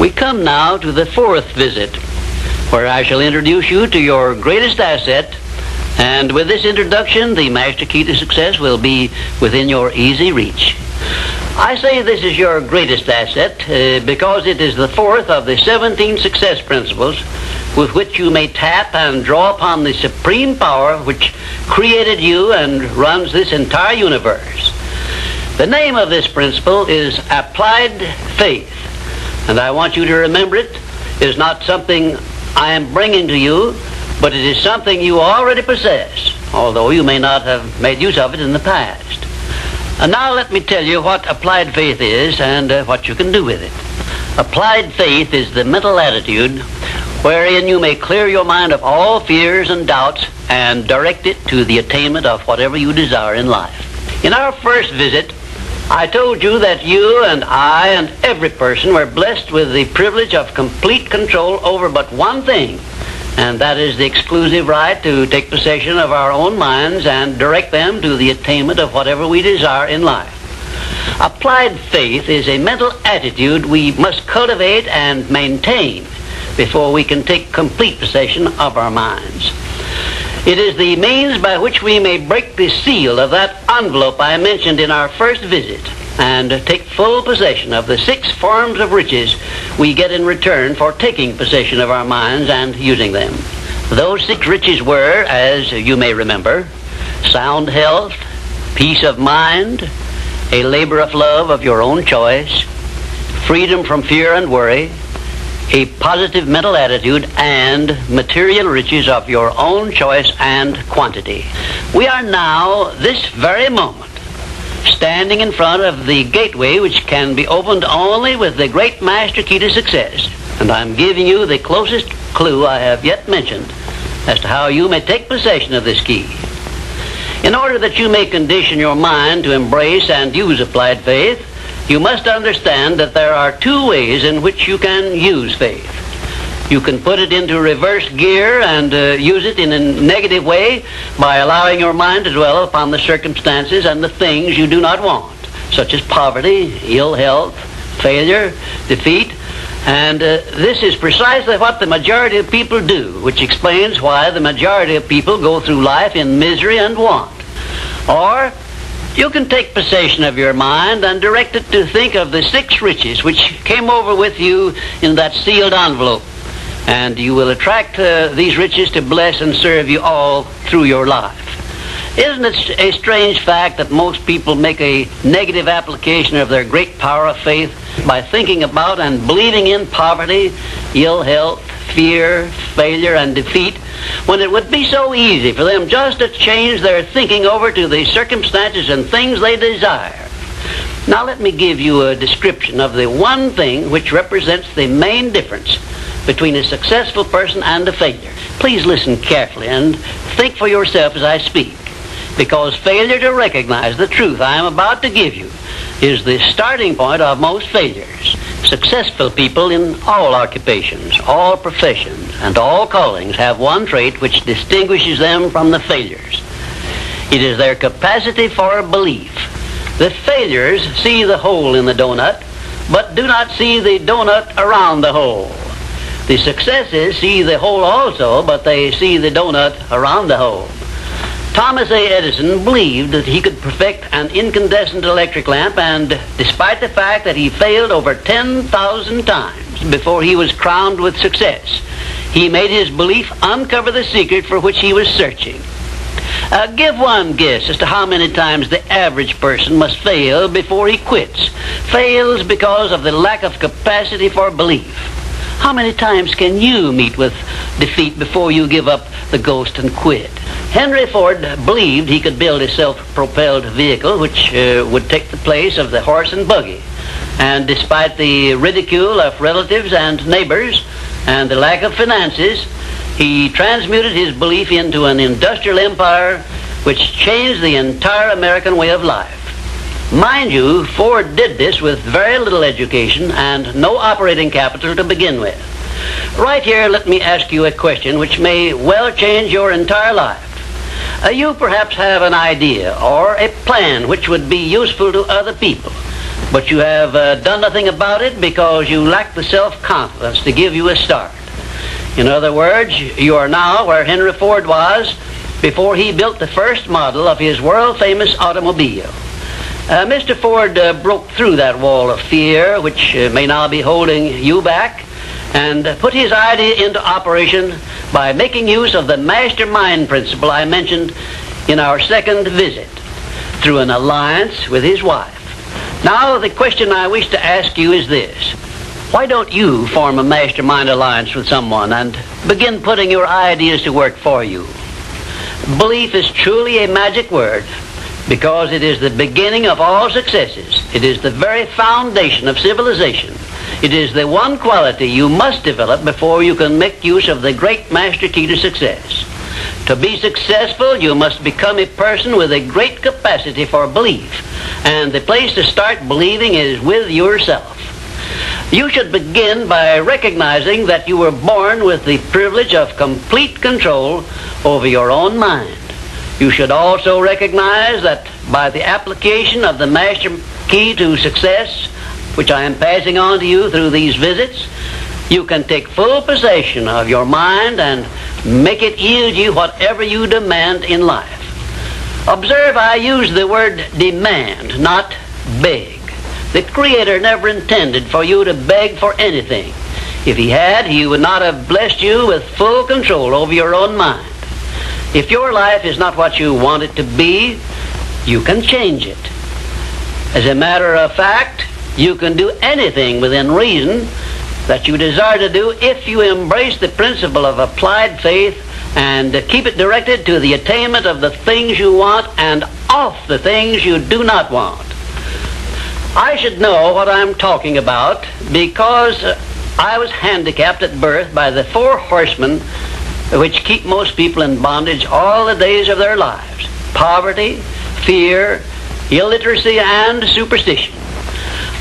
We come now to the fourth visit, where I shall introduce you to your greatest asset, and with this introduction, the master key to success will be within your easy reach. I say this is your greatest asset because it is the fourth of the 17 success principles with which you may tap and draw upon the supreme power which created you and runs this entire universe. The name of this principle is applied faith, and I want you to remember it is not something I am bringing to you, but it is something you already possess, although you may not have made use of it in the past. And now let me tell you what applied faith is and what you can do with it. Applied faith is the mental attitude wherein you may clear your mind of all fears and doubts and direct it to the attainment of whatever you desire in life. In our first visit, I told you that you and I and every person were blessed with the privilege of complete control over but one thing, and that is the exclusive right to take possession of our own minds and direct them to the attainment of whatever we desire in life. Applied faith is a mental attitude we must cultivate and maintain before we can take complete possession of our minds. It is the means by which we may break the seal of that envelope I mentioned in our first visit and take full possession of the 6 forms of riches we get in return for taking possession of our minds and using them. Those 6 riches were, as you may remember, sound health, peace of mind, a labor of love of your own choice, freedom from fear and worry, a positive mental attitude, and material riches of your own choice and quantity. We are now, this very moment, standing in front of the gateway which can be opened only with the great master key to success. And I'm giving you the closest clue I have yet mentioned as to how you may take possession of this key. In order that you may condition your mind to embrace and use applied faith, you must understand that there are 2 ways in which you can use faith. You can put it into reverse gear and use it in a negative way by allowing your mind to dwell upon the circumstances and the things you do not want, such as poverty, ill health, failure, defeat. And this is precisely what the majority of people do, which explains why the majority of people go through life in misery and want. Or you can take possession of your mind and direct it to think of the 6 riches which came over with you in that sealed envelope. And you will attract these riches to bless and serve you all through your life. Isn't it a strange fact that most people make a negative application of their great power of faith by thinking about and believing in poverty, ill health, fear, failure, and defeat, when it would be so easy for them just to change their thinking over to the circumstances and things they desire? Now let me give you a description of the one thing which represents the main difference between a successful person and a failure. Please listen carefully and think for yourself as I speak, because failure to recognize the truth I am about to give you is the starting point of most failures. Successful people in all occupations, all professions, and all callings have one trait which distinguishes them from the failures. It is their capacity for belief. The failures see the hole in the donut, but do not see the donut around the hole. The successes see the hole also, but they see the donut around the hole. Thomas A. Edison believed that he could perfect an incandescent electric lamp, and despite the fact that he failed over 10,000 times before he was crowned with success, he made his belief uncover the secret for which he was searching. Give one guess as to how many times the average person must fail before he quits. Fails because of the lack of capacity for belief. How many times can you meet with defeat before you give up the ghost and quit? Henry Ford believed he could build a self-propelled vehicle which would take the place of the horse and buggy. And despite the ridicule of relatives and neighbors and the lack of finances, he transmuted his belief into an industrial empire which changed the entire American way of life. Mind you, Ford did this with very little education and no operating capital to begin with. Right here, let me ask you a question which may well change your entire life. You perhaps have an idea or a plan which would be useful to other people. but you have done nothing about it because you lack the self-confidence to give you a start. In other words, you are now where Henry Ford was before he built the first model of his world-famous automobile. Mr. Ford broke through that wall of fear, which may now be holding you back, and put his idea into operation by making use of the mastermind principle I mentioned in our second visit, through an alliance with his wife. Now, the question I wish to ask you is this. Why don't you form a mastermind alliance with someone and begin putting your ideas to work for you? Belief is truly a magic word because it is the beginning of all successes. It is the very foundation of civilization. It is the one quality you must develop before you can make use of the great master key to success. To be successful, you must become a person with a great capacity for belief, and the place to start believing is with yourself. You should begin by recognizing that you were born with the privilege of complete control over your own mind. You should also recognize that by the application of the master key to success, which I am passing on to you through these visits, you can take full possession of your mind and make it yield you whatever you demand in life. Observe, I use the word demand, not beg. The Creator never intended for you to beg for anything. If He had, He would not have blessed you with full control over your own mind. If your life is not what you want it to be, you can change it. As a matter of fact, you can do anything within reason that you desire to do if you embrace the principle of applied faith and keep it directed to the attainment of the things you want and off the things you do not want. I should know what I'm talking about because I was handicapped at birth by the four horsemen which keep most people in bondage all the days of their lives: poverty, fear, illiteracy, and superstition.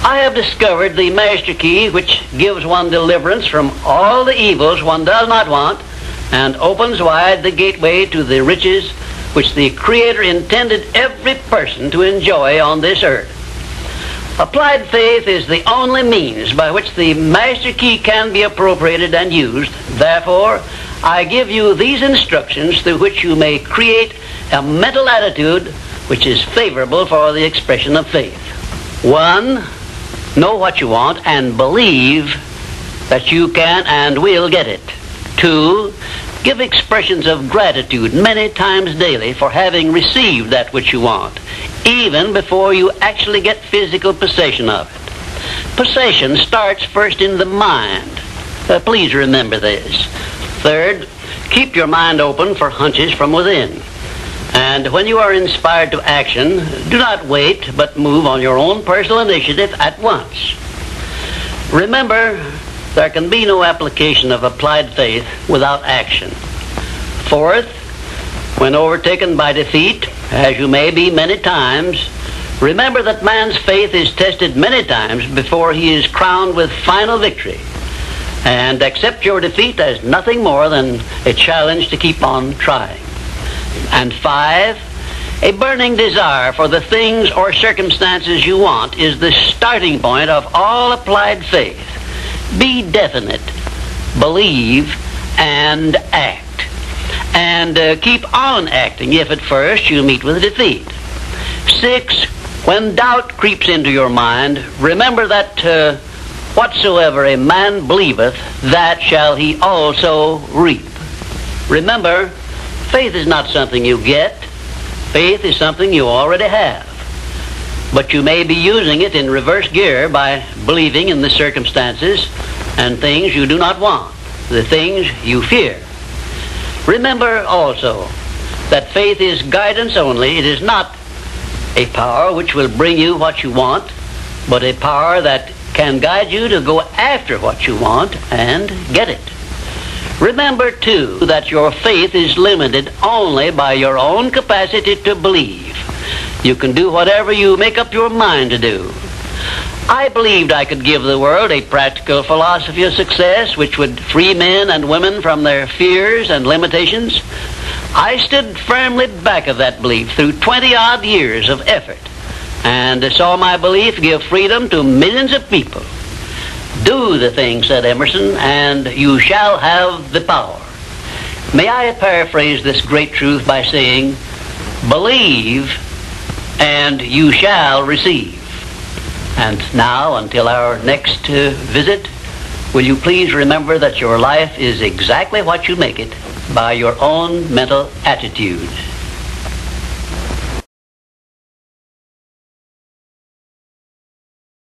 I have discovered the master key which gives one deliverance from all the evils one does not want and opens wide the gateway to the riches which the Creator intended every person to enjoy on this earth. Applied faith is the only means by which the master key can be appropriated and used. Therefore, I give you these instructions through which you may create a mental attitude which is favorable for the expression of faith. 1. Know what you want and believe that you can and will get it. 2. Give expressions of gratitude many times daily for having received that which you want, even before you actually get physical possession of it. Possession starts first in the mind. Please remember this. 3rd, keep your mind open for hunches from within. And when you are inspired to action, do not wait, but move on your own personal initiative at once. Remember, there can be no application of applied faith without action. 4th, when overtaken by defeat, as you may be many times, remember that man's faith is tested many times before he is crowned with final victory. And accept your defeat as nothing more than a challenge to keep on trying. And 5, a burning desire for the things or circumstances you want is the starting point of all applied faith. Be definite, believe, and act. And keep on acting if at first you meet with defeat. 6, when doubt creeps into your mind, remember that whatsoever a man believeth, that shall he also reap. Remember, faith is not something you get. Faith is something you already have. But you may be using it in reverse gear by believing in the circumstances and things you do not want, the things you fear. Remember also that faith is guidance only. It is not a power which will bring you what you want, but a power that can guide you to go after what you want and get it. Remember, too, that your faith is limited only by your own capacity to believe. You can do whatever you make up your mind to do. I believed I could give the world a practical philosophy of success which would free men and women from their fears and limitations. I stood firmly back of that belief through 20-odd years of effort, and saw my belief give freedom to millions of people. Do the thing, said Emerson, and you shall have the power. May I paraphrase this great truth by saying, believe and you shall receive. And now, until our next visit, will you please remember that your life is exactly what you make it by your own mental attitude.